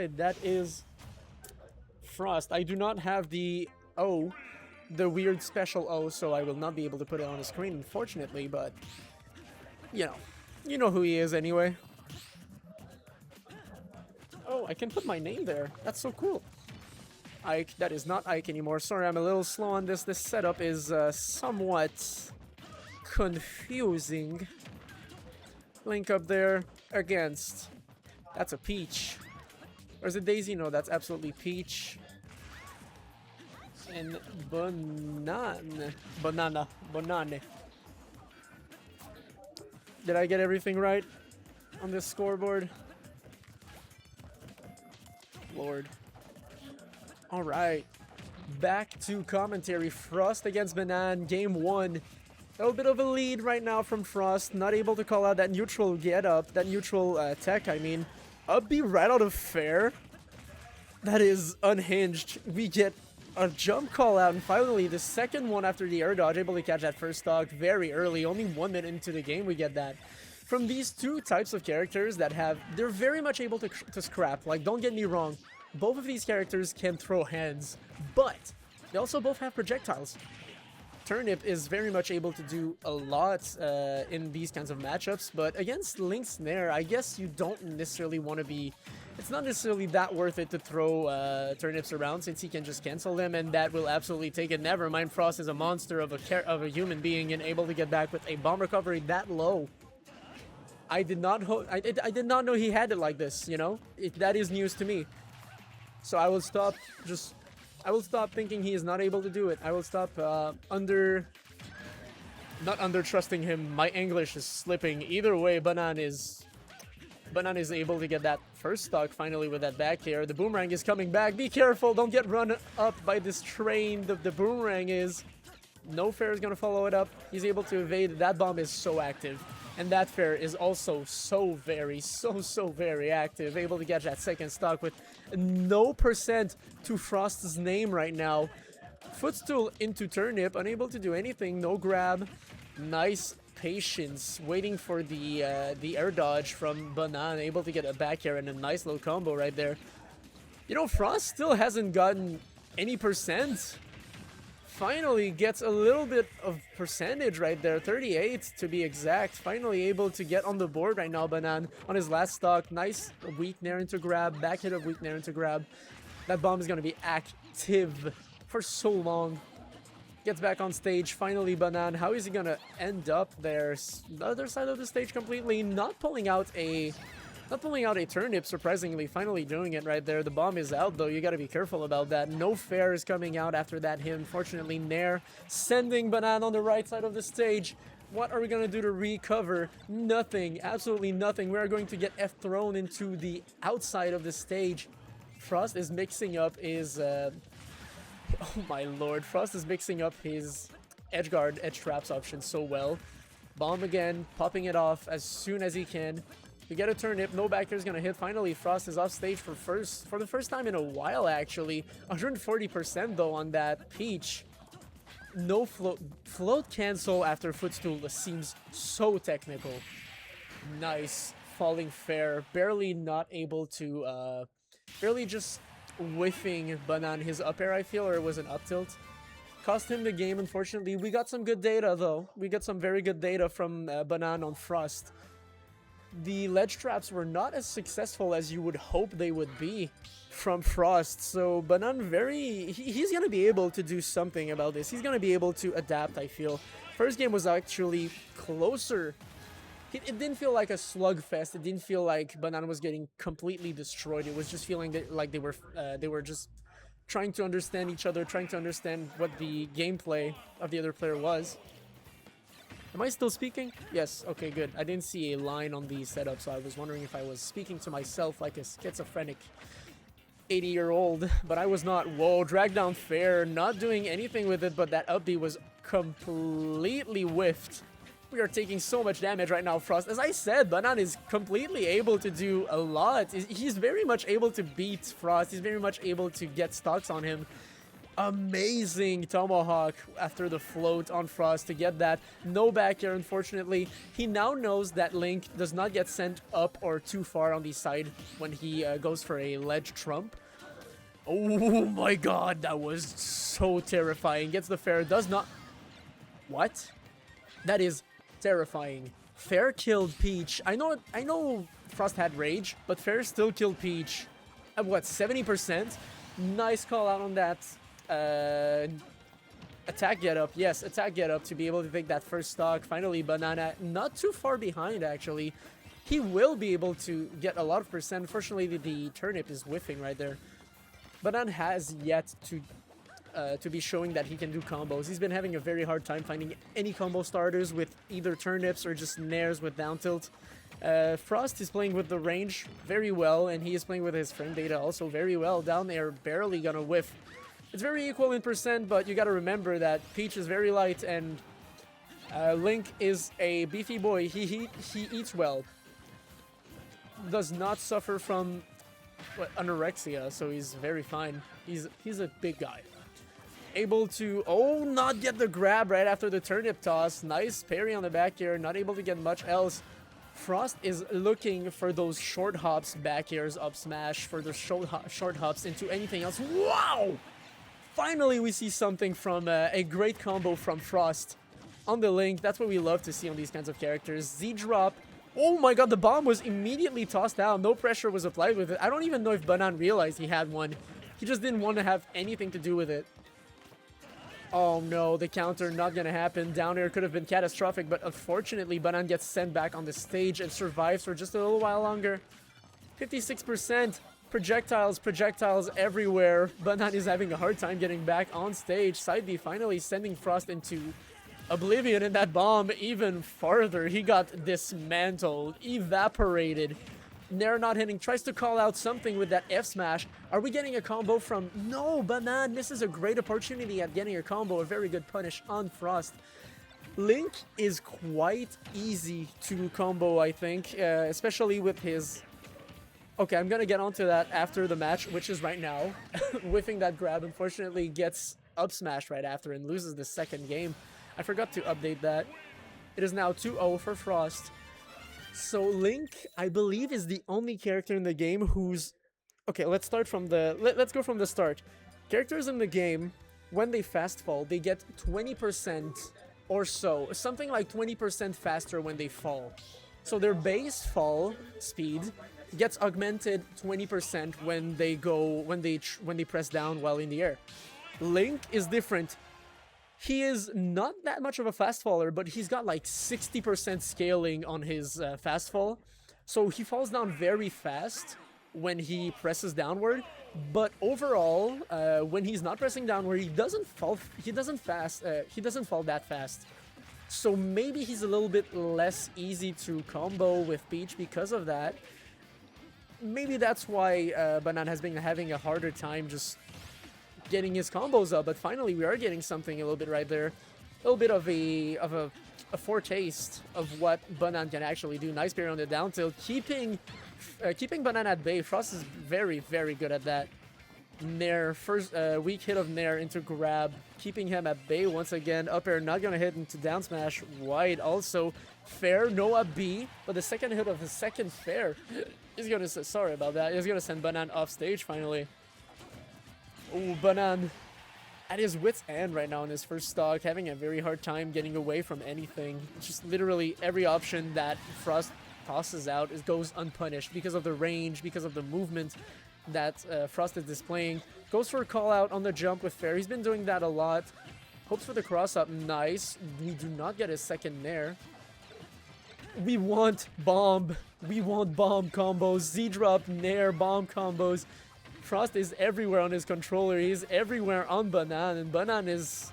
That is Frøst. I do not have the O, the weird special O, so I will not be able to put it on the screen, unfortunately, but you know who he is anyway. Oh, I can put my name there. That's so cool. Ike, that is not Ike anymore. Sorry, I'm a little slow on this. This setup is somewhat confusing. Link up there against... That's a Peach. Or is it Daisy? No, that's absolutely Peach. And Bonane. Bonane. Did I get everything right on this scoreboard? Lord. Alright. Back to commentary. Frøst against Bonane. Game 1. A little bit of a lead right now from Frøst. Not able to call out that neutral get up. That neutral tech, I mean. Up B right out of fair. That is unhinged. We get a jump call out, and finally the second one after the air dodge, able to catch that first stock very early. Only 1 minute into the game we get that. From these two types of characters that they're very much able to scrap. Like, don't get me wrong, both of these characters can throw hands, but they also both have projectiles. Turnip is very much able to do a lot in these kinds of matchups, but against Link Snare, I guess you don't necessarily want to be... It's not necessarily that worth it to throw Turnips around, since he can just cancel them, and that will absolutely take it. Never mind, Frøst is a monster of a human being and able to get back with a bomb recovery that low. I did not know he had it like this, you know? That is news to me. So I will stop thinking he is not able to do it. I will stop not under trusting him. My English is slipping. Either way, Bonane is able to get that first stock finally with that back air. The boomerang is coming back. Be careful, don't get run up by this train. The boomerang is... No fair is gonna follow it up. He's able to evade. That bomb is so active. And that fair is also so very active. Able to catch that second stock with no percent to Frost's name right now. Footstool into Turnip, unable to do anything. No grab. Nice patience, waiting for the air dodge from Bonane. Able to get a back air and a nice little combo right there. You know, Frøst still hasn't gotten any percent. Finally gets a little bit of percentage right there, 38 to be exact. Finally able to get on the board right now, Bonane, on his last stock. Nice weak nair into grab, back hit of weak nair into grab. That bomb is going to be active for so long. Gets back on stage, finally Bonane. How is he going to end up there? The other side of the stage completely, not pulling out a turnip, surprisingly. Finally doing it right there. The bomb is out, though. You got to be careful about that. No fair is coming out after that hit. Unfortunately, Nair sending Bonane on the right side of the stage. What are we going to do to recover? Nothing. Absolutely nothing. We are going to get F thrown into the outside of the stage. Frøst is mixing up his... oh my lord. Frøst is mixing up his edge guard, edge traps option so well. Bomb again, popping it off as soon as he can. We get a turnip, no back is gonna hit. Finally, Frøst is off stage for the first time in a while, actually. 140% though on that Peach. No float cancel after footstool seems so technical. Nice falling fair, barely not able to barely just whiffing Bonane his up air, I feel, or it was an up tilt. Cost him the game, unfortunately. We got some good data though. We got some very good data from Bonane on Frøst. The ledge traps were not as successful as you would hope they would be from Frøst. So Bonane he's going to be able to do something about this. He's going to be able to adapt, I feel. First game was actually closer. It didn't feel like a slugfest. It didn't feel like Bonane was getting completely destroyed. It was just feeling that, like they were just trying to understand each other, trying to understand what the gameplay of the other player was. Am I still speaking? Yes, okay, good. I didn't see a line on the setup, so I was wondering if I was speaking to myself like a schizophrenic 80-year-old, but I was not. Whoa, drag down fair, not doing anything with it, but that up B was completely whiffed. We are taking so much damage right now, Frøst. As I said, Bonane is completely able to do a lot. He's very much able to beat Frøst. He's very much able to get stocks on him. Amazing tomahawk after the float on Frøst to get that. No back air, unfortunately. He now knows that Link does not get sent up or too far on the side when he goes for a ledge trump. Oh my god, that was so terrifying. Gets the fair, does not... What? That is terrifying. Fair killed Peach. I know Frøst had rage, but Fair still killed Peach. At what, 70%? Nice call out on that. Attack get up. Yes, attack get up to be able to take that first stock. Finally, Bonane not too far behind, actually. He will be able to get a lot of percent. Unfortunately, the turnip is whiffing right there. Bonane has yet to be showing that he can do combos. He's been having a very hard time finding any combo starters with either turnips or just nairs with down tilt. Frøst is playing with the range very well, and he is playing with his frame data also very well. Down there, barely gonna whiff. It's very equal in percent, but you gotta remember that Peach is very light, and Link is a beefy boy. He eats well. Does not suffer from anorexia, so he's very fine. He's a big guy. Able to, not get the grab right after the turnip toss. Nice parry on the back air, not able to get much else. Frøst is looking for those short hops, back airs, up smash, for the short hops into anything else. Wow! Finally, we see something from a great combo from Frøst on the Link. That's what we love to see on these kinds of characters. Z-drop. Oh my god, the bomb was immediately tossed down. No pressure was applied with it. I don't even know if Bonane realized he had one. He just didn't want to have anything to do with it. Oh no, the counter not gonna happen. Down air could have been catastrophic, but unfortunately, Bonane gets sent back on the stage and survives for just a little while longer. 56%. Projectiles everywhere. Bonane is having a hard time getting back on stage. Side B finally sending Frøst into oblivion, and that bomb even farther. He got dismantled, evaporated. Nair not hitting, tries to call out something with that F smash. Are we getting a combo from... No, Bonane misses a great opportunity at getting a combo. A very good punish on Frøst. Link is quite easy to combo, I think, especially with his... Okay, I'm gonna get onto that after the match, which is right now. Whiffing that grab, unfortunately, gets up smashed right after and loses the second game. I forgot to update that. It is now 2-0 for Frøst. So Link, I believe, is the only character in the game who's... Okay, let's start from the... Let's go from the start. Characters in the game, when they fast fall, they get 20% or so. Something like 20% faster when they fall. So their base fall speed gets augmented 20% when they press down while in the air. Link is different. He is not that much of a fast faller, but he's got like 60% scaling on his fast fall. So he falls down very fast when he presses downward, but overall, when he's not pressing downward, he doesn't fall that fast. So maybe he's a little bit less easy to combo with Peach because of that. Maybe that's why Bonane has been having a harder time just getting his combos up, but finally we are getting something a little bit right there. A little bit of a foretaste of what Bonane can actually do. Nice parry on the down tilt, keeping Bonane at bay. Frøst is very, very good at that. Nair, first weak hit of Nair into grab, keeping him at bay once again. Up air not gonna hit into down smash. Wide also. Fair, no up B, but the second hit of the second fair is gonna say, sorry about that, is gonna send Bonane off stage finally. Oh, Bonane at his wit's end right now in his first stock, having a very hard time getting away from anything. Just literally every option that Frøst tosses out goes unpunished because of the range, because of the movement that Frøst is displaying. Goes for a call out on the jump with Fair. He's been doing that a lot. Hopes for the cross up. Nice. We do not get a second Nair. We want bomb. We want bomb combos. Z-drop, Nair, bomb combos. Frøst is everywhere on his controller. He's everywhere on Bonane, and Bonane is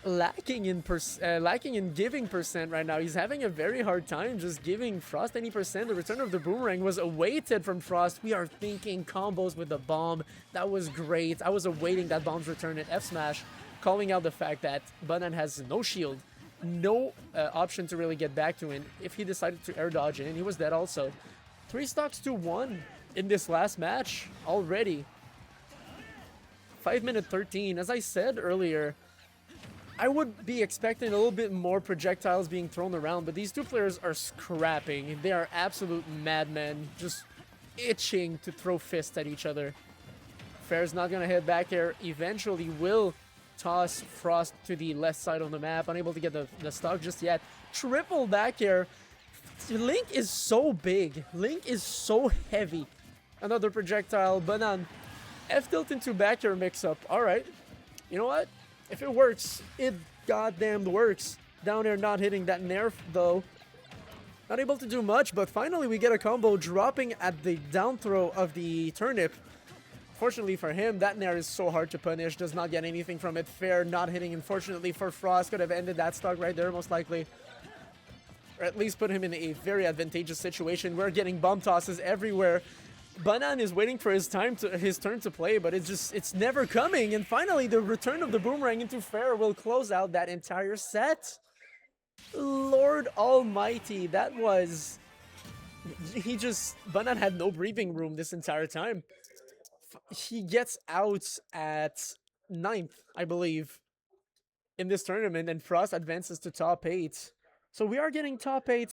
lacking in giving percent right now. He's having a very hard time just giving Frøst any percent. The return of the boomerang was awaited from Frøst. We are thinking combos with the bomb. That was great. I was awaiting that bomb's return at F smash, calling out the fact that Bonane has no shield, no option to really get back to him if he decided to air dodge it, and he was dead also. 3 stocks to 1 in this last match already. 5-minute 13. As I said earlier, I would be expecting a little bit more projectiles being thrown around, but these two players are scrapping. They are absolute madmen, just itching to throw fists at each other. Fair's not gonna hit back air. Eventually will toss Frøst to the left side of the map. Unable to get the stock just yet. Triple back air. Link is so big. Link is so heavy. Another projectile. Bonane. F-tilt into back air mix-up. Alright. You know what? If it works, it goddamn works. Down air not hitting that nerf though. Not able to do much, but finally we get a combo dropping at the down throw of the turnip. Fortunately for him, that nair is so hard to punish. Does not get anything from it. Fair not hitting, unfortunately for Frøst. Could have ended that stock right there, most likely. Or at least put him in a very advantageous situation. We're getting bomb tosses everywhere. Bonane is waiting for his turn to play, but it's never coming. And finally, the return of the boomerang into Fair will close out that entire set. Lord Almighty, that was... Bonane had no breathing room this entire time. He gets out at 9th, I believe, in this tournament, and Frøst advances to top 8. So we are getting top 8